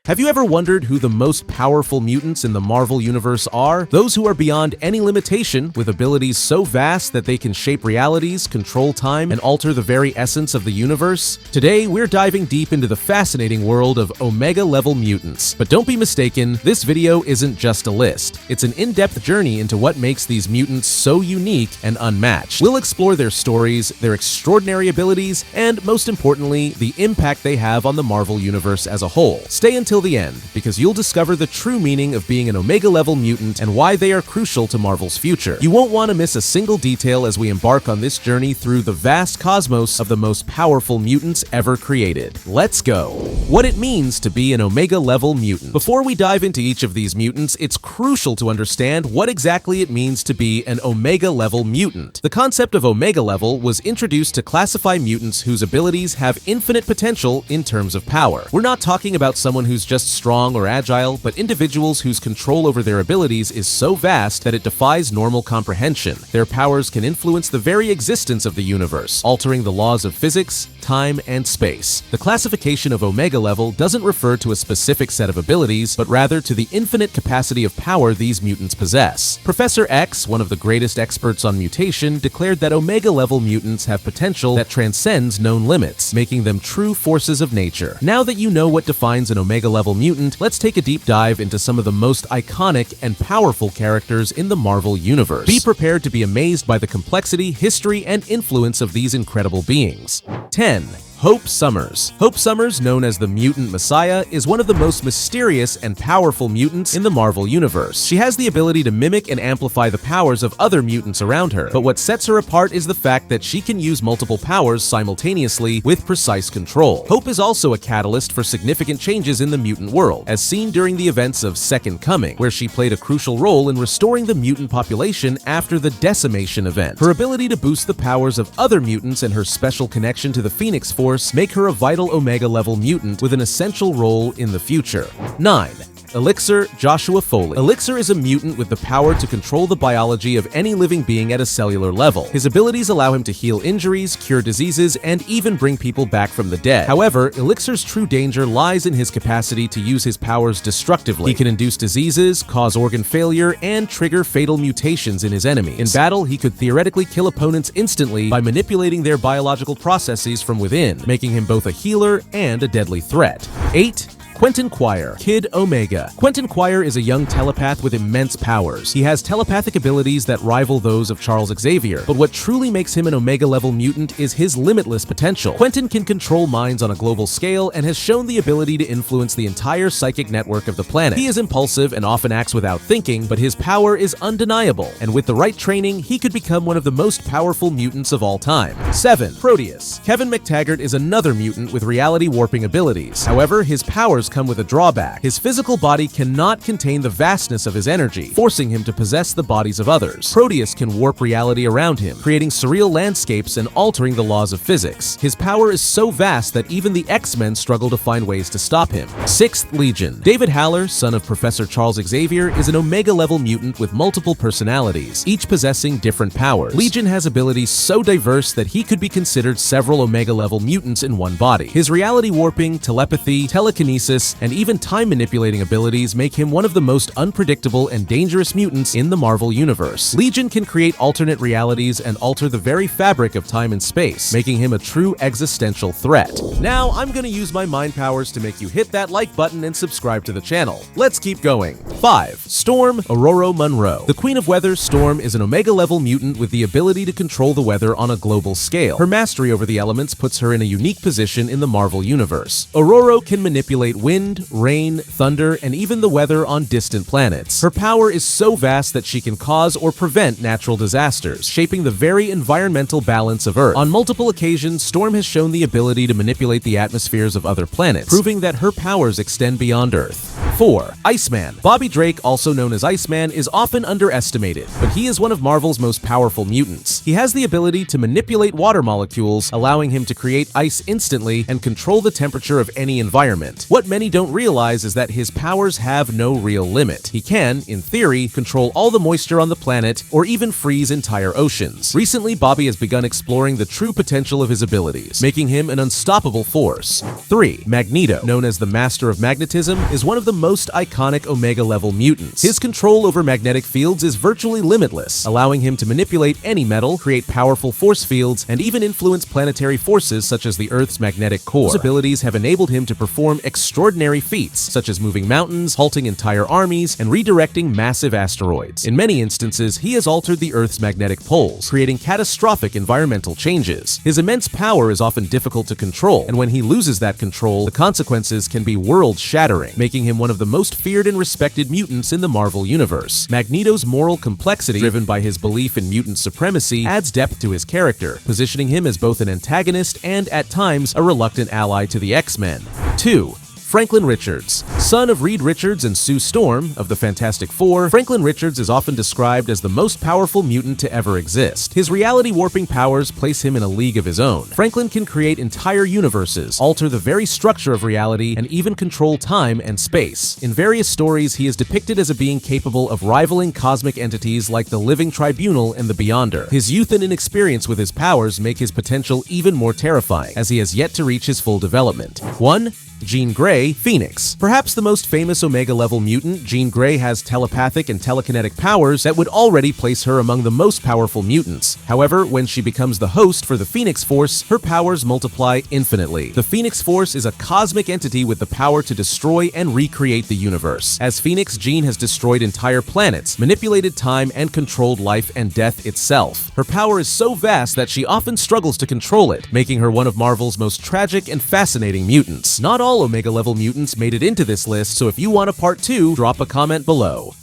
Have you ever wondered who the most powerful mutants in the Marvel Universe are? Those who are beyond any limitation, with abilities so vast that they can shape realities, control time, and alter the very essence of the universe? Today, we're diving deep into the fascinating world of Omega Level Mutants. But don't be mistaken, this video isn't just a list. It's an in-depth journey into what makes these mutants so unique and unmatched. We'll explore their stories, their extraordinary abilities, and most importantly, the impact they have on the Marvel Universe as a whole. Stay until the end, because you'll discover the true meaning of being an Omega Level Mutant and why they are crucial to Marvel's future. You won't want to miss a single detail as we embark on this journey through the vast cosmos of the most powerful mutants ever created. Let's go! What it means to be an Omega Level Mutant. Before we dive into each of these mutants, it's crucial to understand what exactly it means to be an Omega Level Mutant. The concept of Omega Level was introduced to classify mutants whose abilities have infinite potential in terms of power. We're not talking about someone who's just strong or agile, but individuals whose control over their abilities is so vast that it defies normal comprehension. Their powers can influence the very existence of the universe, altering the laws of physics, time, and space. The classification of Omega Level doesn't refer to a specific set of abilities, but rather to the infinite capacity of power these mutants possess. Professor X, one of the greatest experts on mutation, declared that Omega Level mutants have potential that transcends known limits, making them true forces of nature. Now that you know what defines an Omega Level mutant, let's take a deep dive into some of the most iconic and powerful characters in the Marvel Universe. Be prepared to be amazed by the complexity, history, and influence of these incredible beings. 10. Hope Summers. Hope Summers, known as the Mutant Messiah, is one of the most mysterious and powerful mutants in the Marvel Universe. She has the ability to mimic and amplify the powers of other mutants around her, but what sets her apart is the fact that she can use multiple powers simultaneously with precise control. Hope is also a catalyst for significant changes in the mutant world, as seen during the events of Second Coming, where she played a crucial role in restoring the mutant population after the Decimation event. Her ability to boost the powers of other mutants and her special connection to the Phoenix Force make her a vital Omega Level mutant with an essential role in the future. 9. Elixir Joshua Foley. Elixir is a mutant with the power to control the biology of any living being at a cellular level. His abilities allow him to heal injuries, cure diseases, and even bring people back from the dead. However, Elixir's true danger lies in his capacity to use his powers destructively. He can induce diseases, cause organ failure, and trigger fatal mutations in his enemies. In battle, he could theoretically kill opponents instantly by manipulating their biological processes from within, making him both a healer and a deadly threat. 8. Quenton Quire, Kid Omega. Quenton Quire is a young telepath with immense powers. He has telepathic abilities that rival those of Charles Xavier, but what truly makes him an Omega Level mutant is his limitless potential. Quenton can control minds on a global scale and has shown the ability to influence the entire psychic network of the planet. He is impulsive and often acts without thinking, but his power is undeniable, and with the right training, he could become one of the most powerful mutants of all time. 7. Proteus. Kevin McTaggart is another mutant with reality warping abilities. However, his powers come with a drawback. His physical body cannot contain the vastness of his energy, forcing him to possess the bodies of others. Proteus can warp reality around him, creating surreal landscapes and altering the laws of physics. His power is so vast that even the X-Men struggle to find ways to stop him. 6th Legion. David Haller, son of Professor Charles Xavier, is an Omega Level mutant with multiple personalities, each possessing different powers. Legion has abilities so diverse that he could be considered several Omega Level mutants in one body. His reality warping, telepathy, telekinesis, and even time-manipulating abilities make him one of the most unpredictable and dangerous mutants in the Marvel Universe. Legion can create alternate realities and alter the very fabric of time and space, making him a true existential threat. Now, I'm gonna use my mind powers to make you hit that like button and subscribe to the channel. Let's keep going. 5. Storm Aurora Monroe. The Queen of Weather, Storm, is an Omega Level mutant with the ability to control the weather on a global scale. Her mastery over the elements puts her in a unique position in the Marvel Universe. Aurora can manipulate wind, rain, thunder, and even the weather on distant planets. Her power is so vast that she can cause or prevent natural disasters, shaping the very environmental balance of Earth. On multiple occasions, Storm has shown the ability to manipulate the atmospheres of other planets, proving that her powers extend beyond Earth. 4. Iceman. Bobby Drake, also known as Iceman, is often underestimated, but he is one of Marvel's most powerful mutants. He has the ability to manipulate water molecules, allowing him to create ice instantly and control the temperature of any environment. What many don't realize is that his powers have no real limit. He can, in theory, control all the moisture on the planet or even freeze entire oceans. Recently, Bobby has begun exploring the true potential of his abilities, making him an unstoppable force. 3. Magneto, known as the Master of Magnetism, is one of the most iconic Omega Level mutants. His control over magnetic fields is virtually limitless, allowing him to manipulate any metal, create powerful force fields, and even influence planetary forces such as the Earth's magnetic core. His abilities have enabled him to perform extraordinary feats, such as moving mountains, halting entire armies, and redirecting massive asteroids. In many instances, he has altered the Earth's magnetic poles, creating catastrophic environmental changes. His immense power is often difficult to control, and when he loses that control, the consequences can be world-shattering, making him one of the most feared and respected mutants in the Marvel Universe. Magneto's moral complexity, driven by his belief in mutant supremacy, adds depth to his character, positioning him as both an antagonist and, at times, a reluctant ally to the X-Men. 2. Franklin Richards. Son of Reed Richards and Sue Storm of the Fantastic Four, Franklin Richards is often described as the most powerful mutant to ever exist. His reality-warping powers place him in a league of his own. Franklin can create entire universes, alter the very structure of reality, and even control time and space. In various stories, he is depicted as a being capable of rivaling cosmic entities like the Living Tribunal and the Beyonder. His youth and inexperience with his powers make his potential even more terrifying, as he has yet to reach his full development. 1. Jean Grey, Phoenix. Perhaps the most famous Omega-level mutant, Jean Grey has telepathic and telekinetic powers that would already place her among the most powerful mutants. However, when she becomes the host for the Phoenix Force, her powers multiply infinitely. The Phoenix Force is a cosmic entity with the power to destroy and recreate the universe. As Phoenix, Jean has destroyed entire planets, manipulated time, and controlled life and death itself. Her power is so vast that she often struggles to control it, making her one of Marvel's most tragic and fascinating mutants. Not all Omega-level mutants made it into this list, so if you want a part 2, drop a comment below.